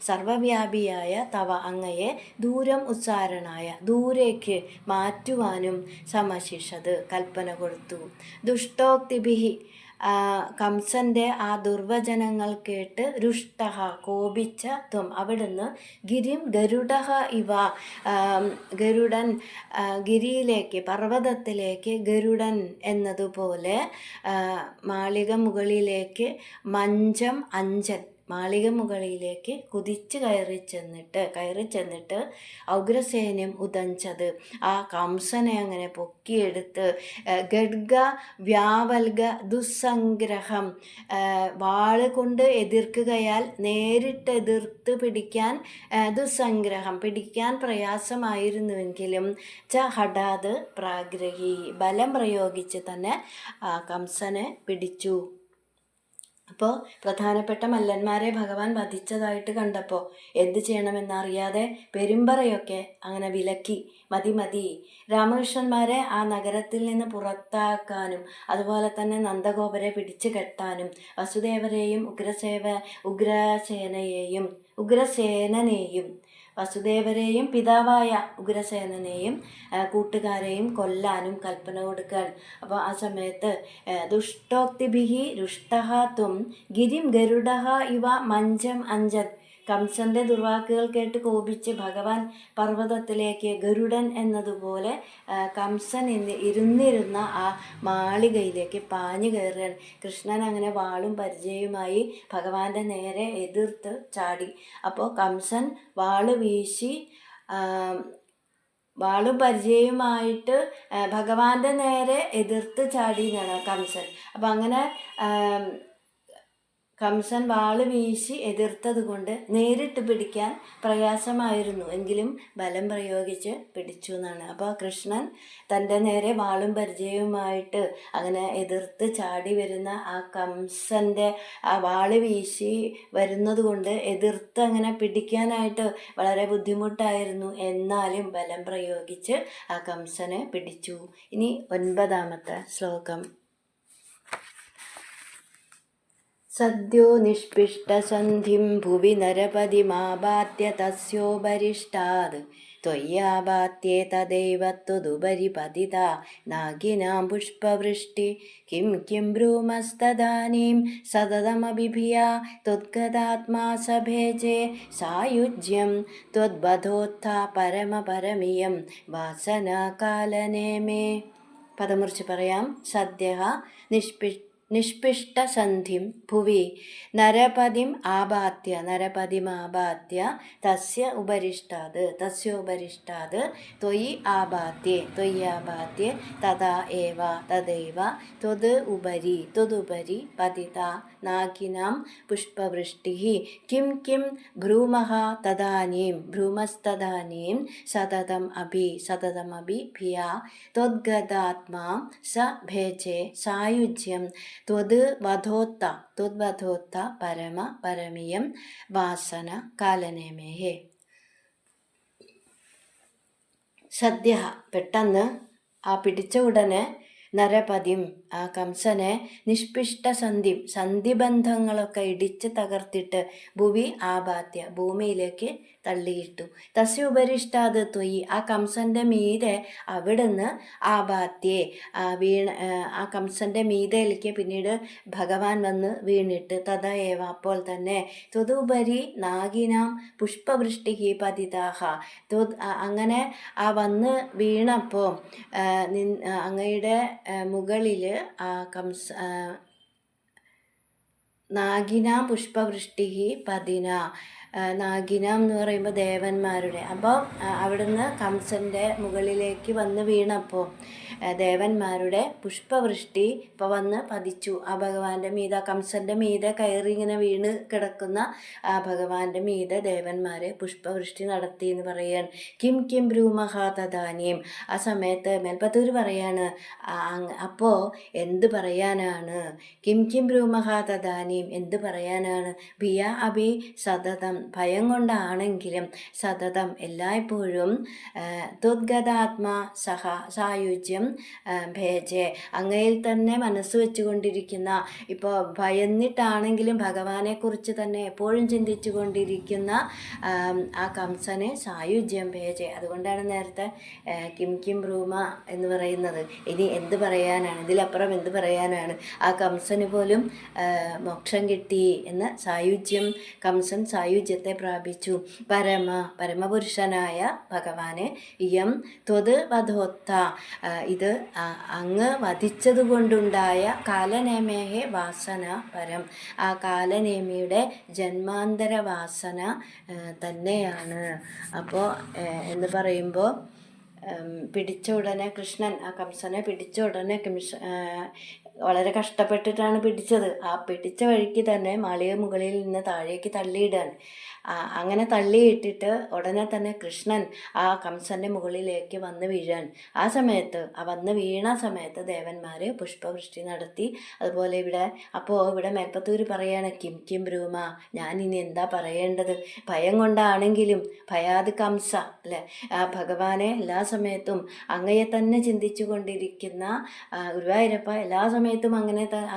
സർവവ്യാപിയായ തവ അങ്ങയെ ദൂരം ഉത്സാരണായ ദൂരേക്ക് മാറ്റുവാനും സമശിഷത് കൽപ്പന കൊടുത്തു. ദുഷ്ടോക്തിഭിഹി കംസൻ്റെ ആ ദുർവചനങ്ങൾ കേട്ട് രുഷ്ടഹ കോപിച്ച ത്വം അവിടുന്ന് ഗിരിം ഗരുഡഹ ഇവ ഗരുഡൻ ഗിരിയിലേക്ക് പർവ്വതത്തിലേക്ക് ഗരുഡൻ എന്നതുപോലെ മാളിക മുകളിലേക്ക് മഞ്ചം അഞ്ചൻ മാളിക മുകളിലേക്ക് കുതിച്ച് കയറി ചെന്നിട്ട് ഔഗ്രസേനം ഉദഞ്ചത് ആ കംസനെ അങ്ങനെ പൊക്കിയെടുത്ത് ഗഡ്ഗ വ്യാവൽഗ ദുസ്സംഗ്രഹം വാള് കൊണ്ട് എതിർക്കുകയാൽ നേരിട്ട് എതിർത്ത് പിടിക്കാൻ ദുസ്സംഗ്രഹം പിടിക്കാൻ പ്രയാസമായിരുന്നുവെങ്കിലും ഹഠാത് പ്രാഗ്രഹി ബലം പ്രയോഗിച്ച് തന്നെ കംസനെ പിടിച്ചു. അപ്പോൾ പ്രധാനപ്പെട്ട മല്ലന്മാരെ ഭഗവാൻ വധിച്ചതായിട്ട് കണ്ടപ്പോൾ എന്ത് ചെയ്യണമെന്നറിയാതെ പെരുമ്പറയൊക്കെ അങ്ങനെ വിലക്കി. മതി രാമകൃഷ്ണന്മാരെ ആ നഗരത്തിൽ നിന്ന് പുറത്താക്കാനും അതുപോലെ തന്നെ നന്ദഗോപരെ പിടിച്ചു കെട്ടാനും വസുദേവരെയും ഉഗ്രസേനനെയും വസുദേവരെയും പിതാവായ ഉഗ്രസേനനെയും കൂട്ടുകാരെയും കൊല്ലാനും കൽപ്പന കൊടുക്കുകയാണ്. അപ്പോൾ ആ സമയത്ത് ദുഷ്ടോക്തിഭിഹി രുഷ്ടഹ ത്വം ഗിരിം ഗരുഡഹ ഇവ മഞ്ചം അഞ്ചൻ കംസന്റെ ദുർവാക്കുകൾ കേട്ട് കോപിച്ച് ഭഗവാൻ പർവ്വതത്തിലേക്ക് ഗരുഡൻ എന്നതുപോലെ കംസൻ ഇരുന്നിരുന്ന ആ മാളികയിലേക്ക് പാഞ്ഞു കയറുകയാണ്. കൃഷ്ണൻ അങ്ങനെ വാളും പരിചയവുമായി ഭഗവാന്റെ നേരെ എതിർത്ത് ചാടി. അപ്പോൾ കംസൻ വാള് വീശി വാളും പരിചയവുമായിട്ട് ഭഗവാന്റെ നേരെ എതിർത്ത് ചാടി എന്നാണ് കംസൻ. അപ്പം അങ്ങനെ കംസൻ വാള് വീശി എതിർത്തത് കൊണ്ട് നേരിട്ട് പിടിക്കാൻ പ്രയാസമായിരുന്നു, എങ്കിലും ബലം പ്രയോഗിച്ച് പിടിച്ചു എന്നാണ്. അപ്പോൾ കൃഷ്ണൻ തൻ്റെ നേരെ വാളും പരിചയവുമായിട്ട് അങ്ങനെ എതിർത്ത് ചാടി വരുന്ന ആ കംസൻ്റെ ആ വാള് വീശി വരുന്നത് കൊണ്ട് എതിർത്ത് അങ്ങനെ പിടിക്കാനായിട്ട് വളരെ ബുദ്ധിമുട്ടായിരുന്നു. എന്നാലും ബലം പ്രയോഗിച്ച് ആ കംസനെ പിടിച്ചു. ഇനി 9ാമത്തെ ശ്ലോകം. സദ്യോ നിഷ്പിഷ്ടസന്ധിം ഭുവി നരപതിമാബാദ്യ തസ്യോപരിഷ്ടാത് ത്വയ്യാബാദ്യേ തദൈവ ത്വദുപരി പതിതാ നാഗിനാം പുഷ്പവൃഷ്ടി കിം ബ്രൂമസ്തദാനീം സതതമഭിഭിയാ ത്വദ്ഗതാത്മാ സഭേജേ സായുജ്യം ത്വദ്ബധോത്ഥ പരമപരമിയം വാസനാകാലനേമേ. പദമുറിച്ച് പറയാം. സദ്യഃ നിഷ്പിഷ്ടസന്ധിം ഭുവി നരപതിമാബാദ്യ തസ്യോപരിഷ്ടാത് ത്വയ്യാബാദ്യേ തദൈവ ത്വദുപരി പതിതാ നാഗിനാം പുഷ്പവൃഷ്ടിഃ കിം ഭ്രൂമഃ തദാനീം സതതമഭിഭിയാ ത്വദ്ഗതാത്മാ സ ഭേജേ സായുജ്യം ത്വദ്വധോത്ത പരമിയം വാസന കാലനേമേഹേ. സദ്യ പെട്ടെന്ന് ആ പിടിച്ച ഉടനെ നരപതിം ആ കംസനെ സന്ധിബന്ധങ്ങളൊക്കെ ഇടിച്ച് തകർത്തിട്ട് ഭുവി ആബാദ്യ ഭൂമിയിലേക്ക് തള്ളിയിട്ടു. തസ്യ ഉപരിഷ്ടാത് ത്വയി ആ കംസന്റെ മീതെ അവിടുന്ന് ആബാദ്യേ ആ കംസന്റെ മീതയിലേക്ക് പിന്നീട് ഭഗവാൻ വന്ന് വീണിട്ട് തദൈവ അപ്പോൾ തന്നെ ത്വദുപരി നാഗിനാം പുഷ്പവൃഷ്ടിഹി പതിതാഹ അങ്ങനെ ആ വന്ന് വീണപ്പോൾ അങ്ങയുടെ മുകളിൽ ആ നാഗിനാം പുഷ്പവൃഷ്ടിഹി പതിന നാഗിനാം എന്ന് പറയുമ്പോൾ ദേവന്മാരുടെ. അപ്പോൾ അവിടുന്ന് കംസൻ്റെ മുകളിലേക്ക് വന്ന് വീണപ്പോൾ ദേവന്മാരുടെ പുഷ്പവൃഷ്ടി ഇപ്പോൾ വന്ന് പതിച്ചു ആ ഭഗവാന്റെ മീതെ. കംസൻ്റെ മീതെ കയറി ഇങ്ങനെ വീണ് കിടക്കുന്ന ആ ഭഗവാന്റെ മീതെ ദേവന്മാരെ പുഷ്പവൃഷ്ടി നടത്തി എന്ന് പറയുകയാണ്. കിം ബ്രൂമഹ തദാനീം. ആ സമയത്ത് മേൽപ്പത്തൂർ പറയാണ്, അപ്പോൾ എന്ത് പറയാനാണ്? കിം ബ്രൂമഹ തദാനീം എന്ത് പറയാനാണ്? ഭിയ അഭി സതതം ഭയം കൊണ്ടാണെങ്കിലും സതതം എല്ലായ്പ്പോഴും ത്വദ്ഗതാത്മാ സായുജ്യം ഭേജെ, അങ്ങയിൽ തന്നെ മനസ്സ് വെച്ചുകൊണ്ടിരിക്കുന്ന, ഇപ്പോൾ ഭയന്നിട്ടാണെങ്കിലും ഭഗവാനെക്കുറിച്ച് തന്നെ എപ്പോഴും ചിന്തിച്ചു കൊണ്ടിരിക്കുന്ന ആ കംസനെ സായുജ്യം ഭേജെ. അതുകൊണ്ടാണ് നേരത്തെ കിം കിം ബ്രൂമ എന്ന് പറയുന്നത്. ഇനി എന്ത് പറയാനാണ്, ഇതിലപ്പുറം എന്ത് പറയാനാണ്? ആ കംസന് പോലും മോക്ഷം കിട്ടി എന്ന് സായുജ്യം, കംസൻ സായുജ്യത്തെ പ്രാപിച്ചു. പരമപുരുഷനായ ഭഗവാന് ഇയം ത്വത് വധോത്ത, ഇത് അങ്ങ് വധിച്ചതുകൊണ്ടുണ്ടായ കാലനേമേഹേ വാസന പരം, ആ കാലനേമിയുടെ ജന്മാന്തര വാസന തന്നെയാണ്. അപ്പോൾ എന്ന് പറയുമ്പോൾ പിടിച്ച ഉടനെ കൃഷ്ണൻ ആ കംസനെ പിടിച്ച ഉടനെ വളരെ കഷ്ടപ്പെട്ടിട്ടാണ് പിടിച്ചത്. ആ പിടിച്ച വഴിക്ക് തന്നെ മാളിക മുകളിൽ നിന്ന് താഴേക്ക് തള്ളിയിടാൻ. അങ്ങനെ തള്ളിയിട്ടിട്ട് ഉടനെ തന്നെ കൃഷ്ണൻ ആ കംസന്റെ മുകളിലേക്ക് വന്ന് വീഴാൻ. ആ സമയത്ത് വന്ന് വീണ സമയത്ത് ദേവന്മാർ പുഷ്പവൃഷ്ടി നടത്തി. അതുപോലെ ഇവിടെ മേൽപ്പത്തൂർ പറയാണ് കിം കിം ബ്രൂമ, ഞാൻ ഇനി എന്താ പറയേണ്ടത്? ഭയം കൊണ്ടാണെങ്കിലും ഭയാത് കംസ അല്ലെ, ആ ഭഗവാനെ എല്ലാ സമയത്തും അങ്ങയെ തന്നെ ചിന്തിച്ചു കൊണ്ടിരിക്കുന്ന ഗുരുവായൂരപ്പ, എല്ലാ സമയത്തും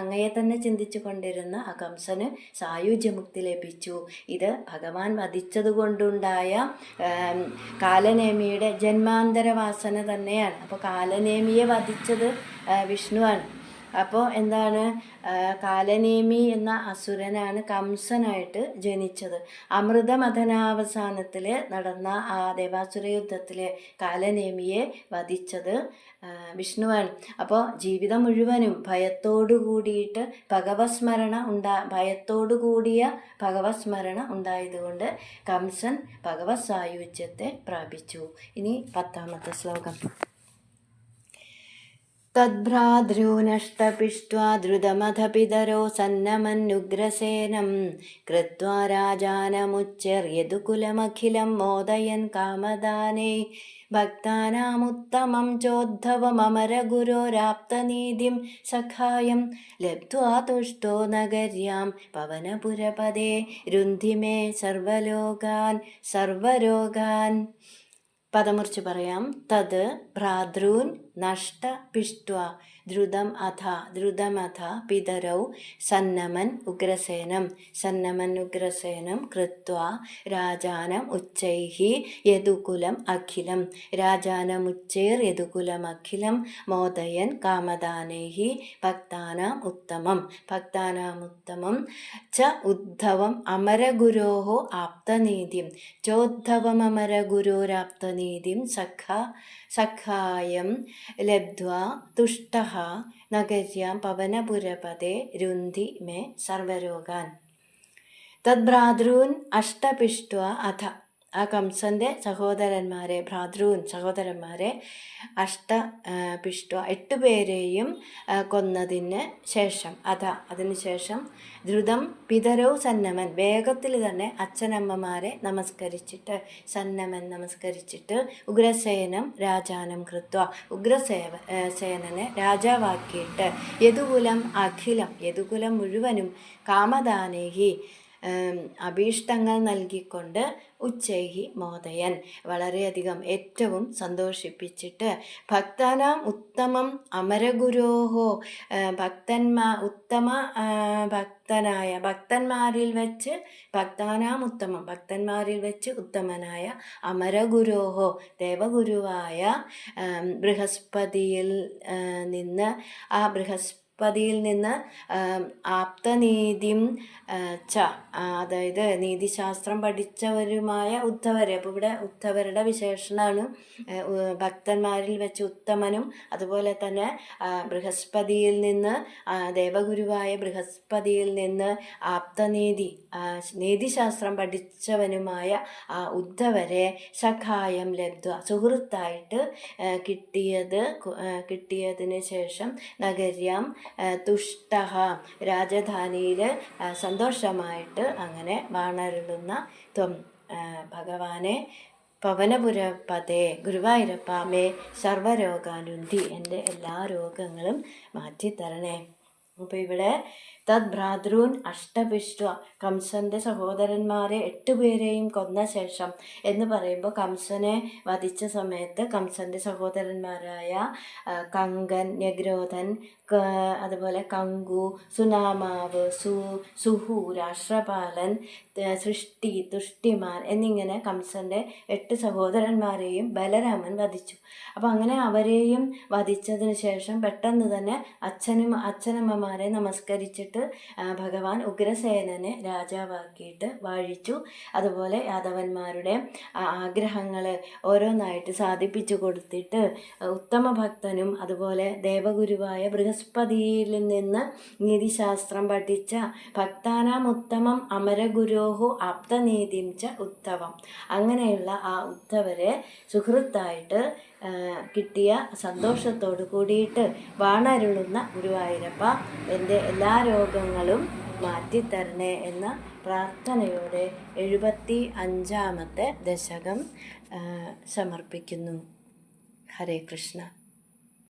അങ്ങയെ തന്നെ ചിന്തിച്ചു കൊണ്ടിരുന്ന ആ കംസന് സായുജ്യമുക്തി ലഭിച്ചു. ഇത് ഭഗവാൻ വധിച്ചതുകൊണ്ടുണ്ടായ കാലനേമിയുടെ ജന്മാന്തര വാസന തന്നെയാണ്. അപ്പോൾ കാലനേമിയെ വധിച്ചത് വിഷ്ണുവാണ്. അപ്പോൾ എന്താണ്, കാലനേമി എന്ന അസുരനാണ് കംസനായിട്ട് ജനിച്ചത്. അമൃതമഥനാവസാനത്തിൽ നടന്ന ആ ദേവാസുര യുദ്ധത്തിൽ കാലനേമിയെ വധിച്ചത് വിഷ്ണുവാണ്. അപ്പോൾ ജീവിതം മുഴുവനും ഭയത്തോടു കൂടിയിട്ട് ഭയത്തോടു കൂടിയ ഭഗവത്സ്മരണ ഉണ്ടായതുകൊണ്ട് കംസൻ ഭഗവത് സായുജ്യത്തെ പ്രാപിച്ചു. ഇനി 10ാമത്തെ ശ്ലോകം. തദ്ഭ്രാതॄനഷ്ടപിഷ്ട്വാ ദ്രുതമഥ പിതരോ സന്നമന്നുഗ്രസേനം കൃത്വാ രാജാനമുച്ചര്യതുകുലമഖിലം മോദയൻ കാമദാനേ ഭക്താനാമുത്തമം ചോദ്ധവമരഗുരോരാപ്തനീതിം സഖായം ലബ്ധ്വാ തുഷ്ടോ നഗര്യാം പവനപുരപദേ രുന്ധിമേ സർവരോഗാൻ. പദമുറിച്ച് പറയാം. തത് ഭ്രാതॄൻ നഷ്ടപിഷ്ട്വ ദ്രുതമഥ പിതരൗ സന്നമൻ ഉഗ്രസേനം കൃത്വാ രാജാനം ഉച്ചൈഃ യദുകുലം അഖിലം യദുകുലമഖിലം മോദയൻ കാമദാനൈഃ ഭക്താനാം ഉത്തമം ച ഉദ്ധവം അമരഗുരോഃ ആപ്തനീതിം ചോദ്ധവമരഗുരോരാപ്തനീതിം സഖായം ലബ്ധ്വാ തുഷ്ടഃ നഗര്യാം പവനപുരപദേ രുന്ധി മേ സർവരോഗാൻ. തദ്ഭ്രാതॄൻ അഷ്ടപിഷ്ട്വ അഥ, ആ കംസന്റെ സഹോദരന്മാരെ, സഹോദരന്മാരെ പിഷ്ട്വ 8 പേരെയും കൊന്നതിന് ശേഷം അതിനുശേഷം ദ്രുതം പിതരോ സന്നമൻ, വേഗത്തിൽ തന്നെ അച്ഛനമ്മമാരെ നമസ്കരിച്ചിട്ട് ഉഗ്രസേനം രാജാനം കൃത്വ, സേനനെ രാജാവാക്കിയിട്ട് യദുകുലം മുഴുവനും കാമദാനേഹി അഭീഷ്ടങ്ങൾ നൽകിക്കൊണ്ട് ഉച്ചൈഹി മോദയൻ ഏറ്റവും സന്തോഷിപ്പിച്ചിട്ട് ഭക്താനാം ഉത്തമം അമരഗുരോഹോ ഭക്തന്മാരിൽ വെച്ച് ഉത്തമനായ അമരഗുരോഹോ ദേവഗുരുവായ ബൃഹസ്പതിയിൽ നിന്ന് ആപ്തനീതിം അതായത് നീതിശാസ്ത്രം പഠിച്ചവരുമായ ഉദ്ധവരെ. അപ്പോൾ ഇവിടെ ഉദ്ധവരുടെ വിശേഷണമാണ്. ഭക്തന്മാരിൽ വെച്ച് ഉത്തമനും, അതുപോലെ തന്നെ ബൃഹസ്പതിയിൽ നിന്ന് ദേവഗുരുവായ ബൃഹസ്പതിയിൽ നിന്ന് നീതിശാസ്ത്രം പഠിച്ചവനുമായ ആ ഉദ്ധവരെ സഖായം ലബ്ധ്വ സുഹൃത്തായിട്ട് കിട്ടിയതിന് ശേഷം നഗര്യാം തുഷ്ടഃ രാജധാനിയിൽ സന്തോഷമായിട്ട് അങ്ങനെ വാണരുളുന്ന ഭഗവാനെ പവനപുരപദേ ഗുരുവായൂരപ്പ മേ സർവരോഗാനുന്തി, എൻ്റെ എല്ലാ രോഗങ്ങളും മാറ്റിത്തരണേ. അപ്പോൾ ഇവിടെ തദ് ഭ്രാതൃൻ അഷ്ടപിഷ്ട, കംസന്റെ സഹോദരന്മാരെ 8 പേരെയും കൊന്ന ശേഷം എന്ന് പറയുമ്പോൾ കംസനെ വധിച്ച സമയത്ത് കംസന്റെ സഹോദരന്മാരായ കങ്കൻ, ന്യഗ്രോധൻ, അതുപോലെ കങ്കു, സുനാമാവ്, സുഹു, രാഷ്ട്രപാലൻ, സൃഷ്ടി, തുഷ്ടിമാൻ എന്നിങ്ങനെ കംസന്റെ 8 സഹോദരന്മാരെയും ബലരാമൻ വധിച്ചു. അപ്പം അങ്ങനെ അവരെയും വധിച്ചതിന് ശേഷം പെട്ടെന്ന് തന്നെ അച്ഛനമ്മമാരെ നമസ്കരിച്ചിട്ട് ഭഗവാൻ ഉഗ്രസേനനെ രാജാവാക്കിയിട്ട് വാഴിച്ചു. അതുപോലെ യാദവന്മാരുടെ ആഗ്രഹങ്ങൾ ഓരോന്നായിട്ട് സാധിപ്പിച്ചു കൊടുത്തിട്ട് ഉത്തമ ഭക്തനും അതുപോലെ ദേവഗുരുവായ ബൃഹസ്പതിയിൽ നിന്ന് നീതിശാസ്ത്രം പഠിച്ച ഭക്താനാം ഉത്തമം അമരഗുരോഹു ആപ്തനീതിം ച ഉത്തമം, അങ്ങനെയുള്ള ആ ഉത്തവരെ സുഹൃത്തായിട്ട് കിട്ടിയ സന്തോഷത്തോട് കൂടിയിട്ട് വാണരുളുന്ന ഗുരുവായൂരപ്പ എൻ്റെ എല്ലാ രോഗങ്ങളും മാറ്റിത്തരണേ എന്ന പ്രാർത്ഥനയോടെ 75-ാമത്തെ ദശകം സമർപ്പിക്കുന്നു. ഹരേ കൃഷ്ണ.